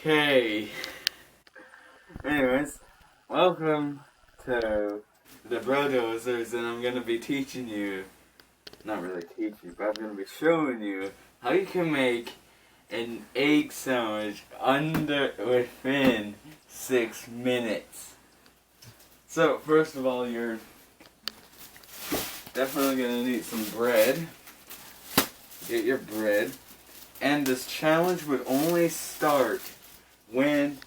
Okay. Anyways, welcome to the Brodozers, and I'm gonna be teaching you, not really teaching, but I'm gonna be showing you how you can make an egg sandwich within 6 minutes. So, first of all, you're definitely gonna need some bread. Get your bread. And this challenge would only start when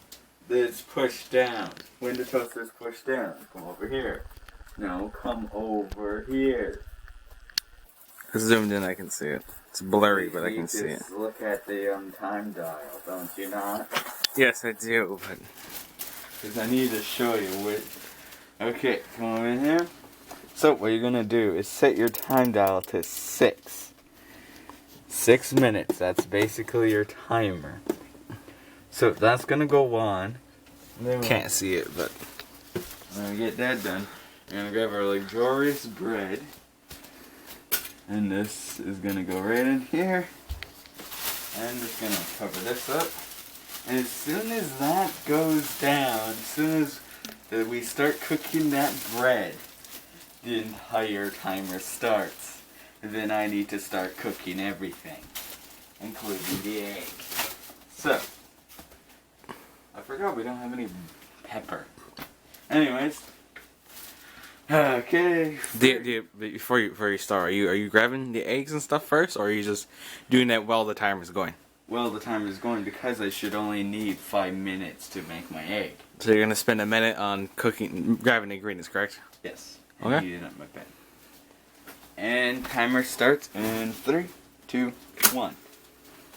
it's pushed down. When the toaster is pushed down. Come over here. No, come over here. Zoomed in, I can see it. It's blurry, but I can see it. Just look at the time dial, don't you not? Yes, I do, but... Because I need to show you what... Okay, come over in here. So, what you're going to do is set your time dial to 6. 6 minutes, that's basically your timer. So that's gonna go on. Can't see it, but... When we get that done, we're gonna grab our luxurious bread. And this is gonna go right in here. And just gonna cover this up. And as soon as that goes down, as soon as we start cooking that bread, the entire timer starts. Then I need to start cooking everything, including the egg. So, I forgot we don't have any pepper. Anyways, okay. Before you start, are you grabbing the eggs and stuff first, or are you just doing that while the timer's going? Well, the timer is going because I should only need 5 minutes to make my egg. So you're gonna spend a minute on grabbing the ingredients, correct? Yes. Okay. And heating up my pan. And timer starts in 3, 2, 1.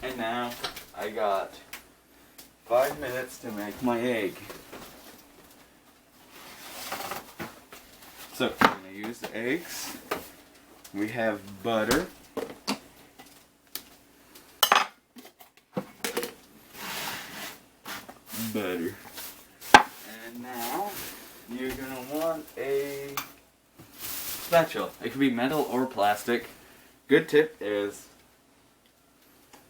And now I got 5 minutes to make my egg. So I'm going to use the eggs. We have butter. Butter. And now you're going to want a spatula. It could be metal or plastic. Good tip is,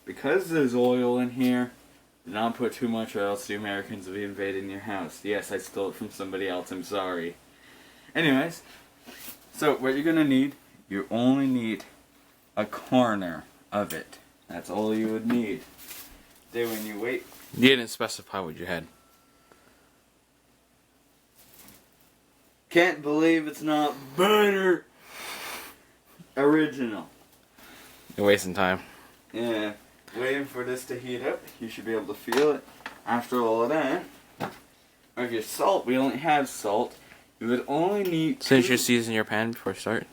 because there's oil in here, do not put too much or else the Americans will be invading your house. Yes, I stole it from somebody else, I'm sorry. Anyways, so what you're going to need, you only need a corner of it. That's all you would need. Then when you wait... You didn't specify what you had. Can't believe it's not butter original. You're wasting time. Yeah, waiting for this to heat up. You should be able to feel it after all of that. Okay, salt. We only have salt. You would only need... Since you're seasoning your pan before you start.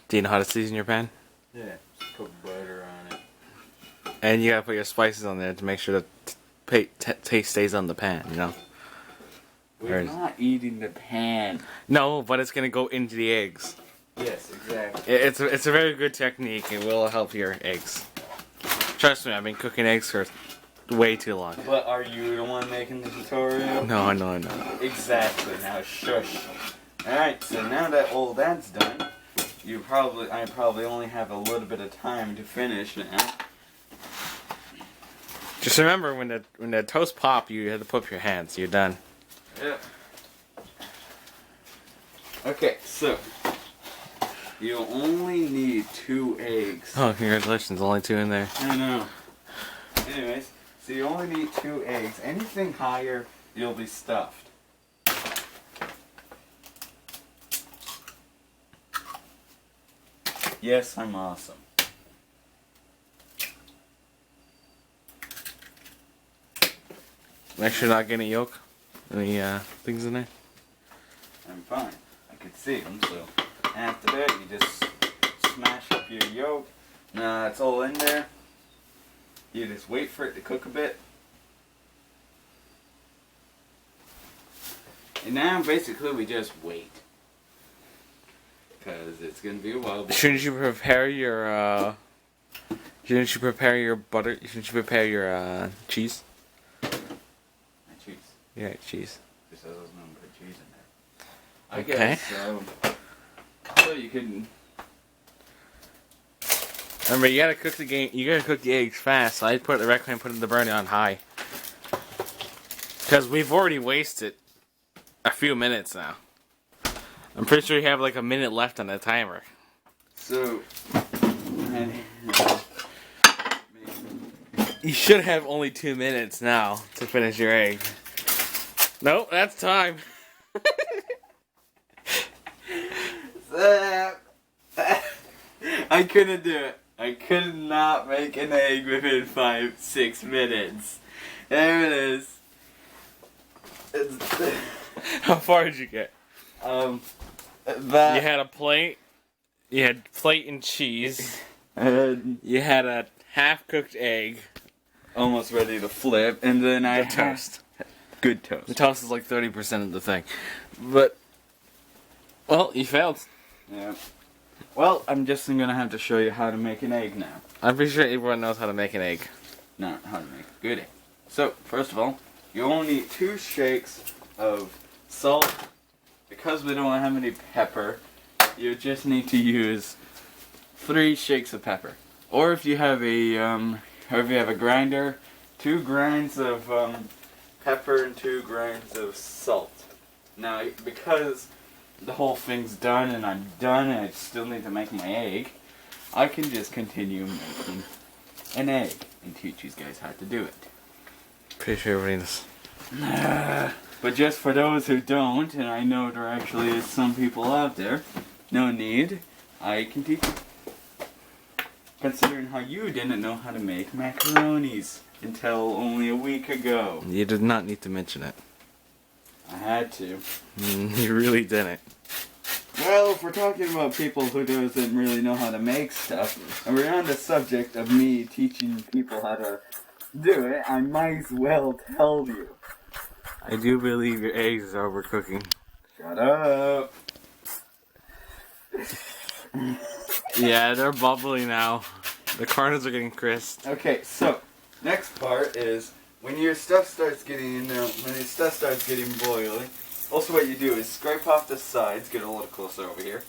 Do you know how to season your pan? Yeah, just put butter on it. And you gotta put your spices on there to make sure the taste stays on the pan, you know? We're not eating the pan. No, but it's gonna go into the eggs. Yes, exactly. It's a very good technique. It will help your eggs. Trust me, I've been cooking eggs for way too long. But are you the one making the tutorial? No, I know. Exactly. Now shush. Alright, so now that all that's done, I probably only have a little bit of time to finish now. Just remember, when the toast pop, you have to put up your hands. You're done. Yep. Okay, so you only need 2 eggs. Oh, congratulations! Only 2 in there. I know. Anyways, so you only need 2 eggs. Anything higher, you'll be stuffed. Yes, I'm awesome. Make sure you're not getting yolk. Any things in there? I'm fine. I can see them, so after that, you just smash up your yolk. Now it's all in there. You just wait for it to cook a bit. And now, basically, we just wait. Because it's going to be a while. Shouldn't you prepare your, Shouldn't you prepare your butter? Shouldn't you prepare your, cheese? My cheese. Yeah, cheese. Just has those number of cheese in there. I Okay. guess so. So you can Remember, you gotta cook the game. You gotta cook the eggs fast. So I recommend putting the burner on high, because we've already wasted a few minutes now. I'm pretty sure you have like a minute left on the timer. So, You should have only 2 minutes now to finish your egg. Nope, that's time. I couldn't do it. I could not make an egg within 5-6 minutes. There it is. How far did you get? That You had a plate. You had plate and cheese. and You had a half-cooked egg. almost ready to flip, and then I The toast. Good The toast. toast is like 30% of the thing. But, well, you failed. Yeah. Well, I'm just gonna have to show you how to make an egg now. I'm pretty sure everyone knows how to make an egg. Not how to make a good egg. So, first of all, you only need 2 shakes of salt. Because we don't have any pepper, you just need to use 3 shakes of pepper. Or if you have a grinder, 2 grinds of pepper and 2 grinds of salt. Now, because the whole thing's done and I'm done and I still need to make my egg, I can just continue making an egg and teach you guys how to do it. Pretty sure everybody knows. But just for those who don't, and I know there actually is some people out there, no need, I can teach you. Considering how you didn't know how to make macaronis until only a week ago. You did not need to mention it. I had to. You really didn't. Well, if we're talking about people who doesn't really know how to make stuff, and we're on the subject of me teaching people how to do it, I might as well tell you. I do believe your eggs are overcooking. Shut up. Yeah, they're bubbly now. The corners are getting crisp. Okay, so next part is when your stuff starts getting when your stuff starts getting boiling. Also, what you do is scrape off the sides. Get a little closer over here.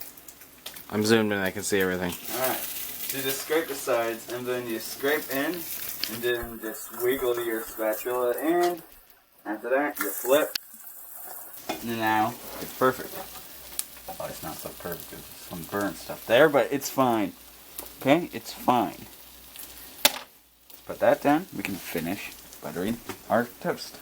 I'm zoomed in. I can see everything. All right. So you just scrape the sides, and then you scrape in, and then just wiggle your spatula in. After that, you flip. And now it's perfect. Oh, it's not so perfect. There's some burnt stuff there, but it's fine. Okay, it's fine. Put that down. We can finish buttering our toast.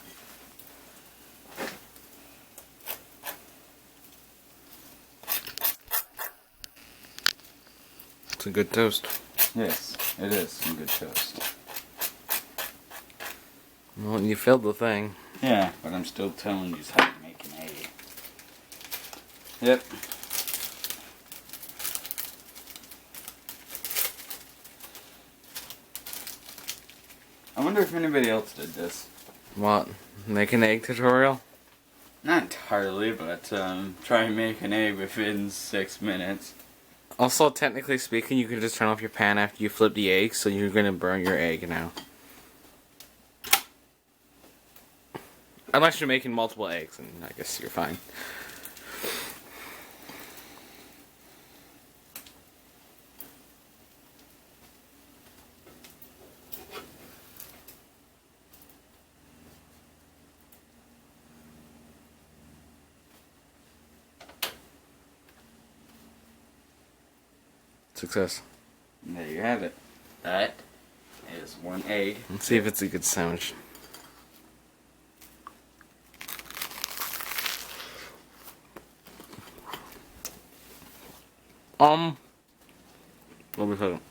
It's a good toast. Yes, it is some good toast. Well, you filled the thing. Yeah, but I'm still telling you how to make an egg. Yep. I wonder if anybody else did this. What? Make an egg tutorial? Not entirely, but try and make an egg within 6 minutes. Also, technically speaking, you can just turn off your pan after you flip the egg, so you're gonna burn your egg now. Unless you're making multiple eggs, and I guess you're fine. Success. And there you have it. That is one egg. Let's see if it's a good sandwich. Let me second.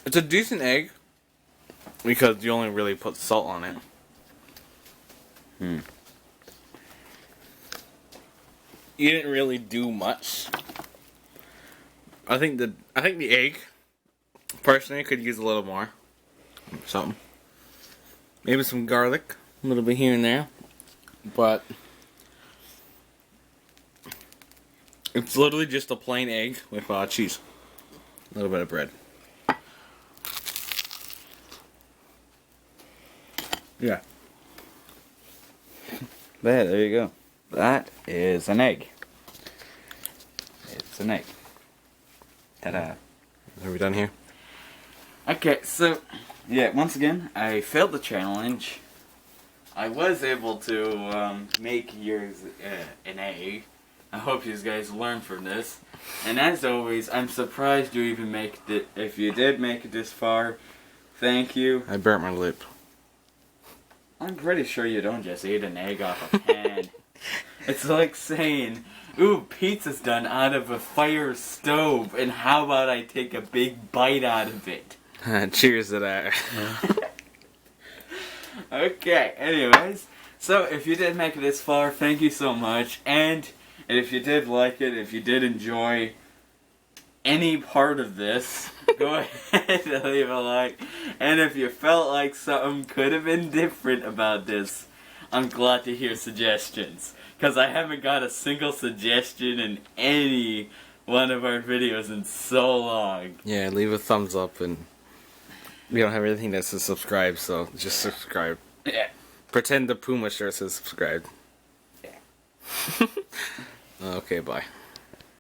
It's a decent egg because you only really put salt on it. You didn't really do much. I think the egg, personally, could use a little more. Something. Maybe some garlic, a little bit here and there, but it's literally just a plain egg with cheese, a little bit of bread. Yeah. There you go. That is an egg. It's an egg. Ta-da. Are we done here? Okay, so, yeah, once again, I failed the challenge. I was able to make yours an egg. I hope you guys learned from this. And as always, I'm surprised you even make it. If you did make it this far, thank you. I burnt my lip. I'm pretty sure you don't just eat an egg off a pan. It's like saying, ooh, pizza's done out of a fire stove, and how about I take a big bite out of it? Cheers to that. Okay, anyways, so if you did make it this far, thank you so much, and if you did like it, if you did enjoy any part of this, go ahead and leave a like, and if you felt like something could have been different about this, I'm glad to hear suggestions, because I haven't got a single suggestion in any one of our videos in so long. Yeah, leave a thumbs up, and we don't have anything that says subscribe, so just subscribe. Yeah. Pretend the Puma shirt says subscribe. Yeah. Okay, bye.